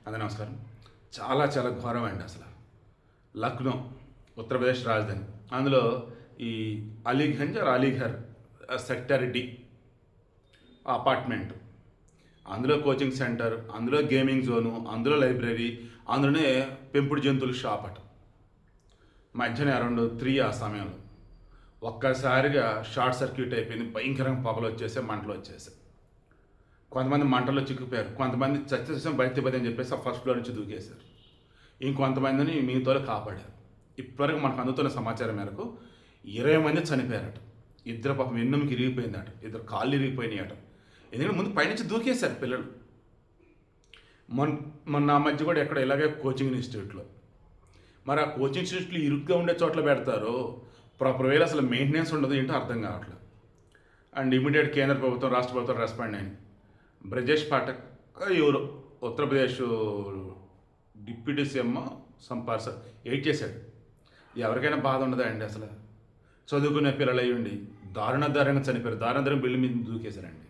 అందరికీ నమస్కారం. చాలా చాలా ఘోరమండి అసలు. లక్నో, ఉత్తరప్రదేశ్ రాజధాని. అందులో ఈ అలీఘర్ సెక్టర్ డి అపార్ట్మెంట్. అందులో కోచింగ్ సెంటర్, అందులో గేమింగ్ జోను, అందులో లైబ్రరీ, అందులోనే పెంపుడు జంతువుల షాప్ అట. మధ్యాహ్నం అరౌండ్ 3 ఆ సమయంలో ఒక్కసారిగా షార్ట్ సర్క్యూట్ అయిపోయింది. భయంకరంగా పొగలు వచ్చేసాయి, మంటలు వచ్చేసాయి. కొంతమంది మంటల్లో చిక్కుపోయారు, కొంతమంది చచ్చేసాం బయట అని చెప్పేసి ఆ ఫస్ట్ ఫ్లోర్ నుంచి దూకేశారు. ఇంకొంతమందిని మిగతాలో కాపాడారు. ఇప్పటివరకు మనకు అందుతున్న సమాచారం మేరకు 20 మంది చనిపోయారట. ఇద్దరు పాపం వెన్నుముకి ఇరిగిపోయిందట, ఇద్దరు కాళ్ళు ఇరిగిపోయినాయి అట. ఎందుకంటే ముందు పైనుంచి దూకేశారు పిల్లలు. మొన్న ఆ మధ్య కూడా ఎక్కడ ఇలాగే కోచింగ్ ఇన్స్టిట్యూట్లో. మరి ఆ కోచింగ్ ఇన్స్టిట్యూట్లు ఇరుగ్గా ఉండే చోట్ల పెడతారో ప్రాపర్ వేలు అసలు మెయింటెనెన్స్ ఉండదు, ఏంటో అర్థం కావట్లేదు. అండ్ ఇమీడియట్ కేంద్ర ప్రభుత్వం, రాష్ట్ర ప్రభుత్వం రెస్పాండ్ అయింది. బ్రజేష్ పాఠక్ ఎవరు ఉత్తరప్రదేశ్ డిప్యూటీ సీఎం సంపార్సర్ ఎయిట్ చేశాడు. ఎవరికైనా బాధ ఉండదా అండి అసలు? చదువుకునే పిల్లలు అయ్యండి దారుణంగా చనిపోయారు. దారుణం బిల్లు మీద దూకేశారండి.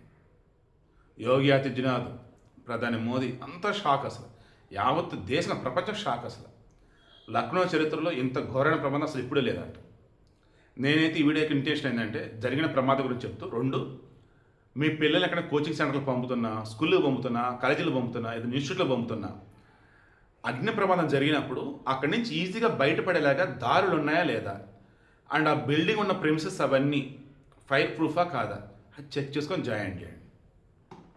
యోగి ఆదిత్యనాథ్, ప్రధాని మోదీ అంతా షాక్ అసలు. యావత్ దేశం, ప్రపంచం షాక్ అసలు. లక్నో చరిత్రలో ఇంత ఘోరమైన ప్రమాదం అసలు ఇప్పుడే లేదంట. నేనైతే ఈ వీడియోకి ఇంటెన్షన్ ఏంటంటే జరిగిన ప్రమాదం గురించి చెప్తూ, 2, మీ పిల్లలు ఎక్కడ కోచింగ్ సెంటర్లు పంపుతున్నా, స్కూల్లో పంపుతున్నా, కాలేజీలో పంపుతున్నా, ఏదైనా ఇన్స్టిట్యూట్లో పంపుతున్నా, అగ్ని ప్రమాదం జరిగినప్పుడు అక్కడి నుంచి ఈజీగా బయటపడేలాగా దారులు ఉన్నాయా లేదా, అండ్ ఆ బిల్డింగ్ ఉన్న ప్రిమిసెస్ అవన్నీ ఫైర్ ప్రూఫా కాదా, అది చెక్ చేసుకొని జాయిన్ చేయండి.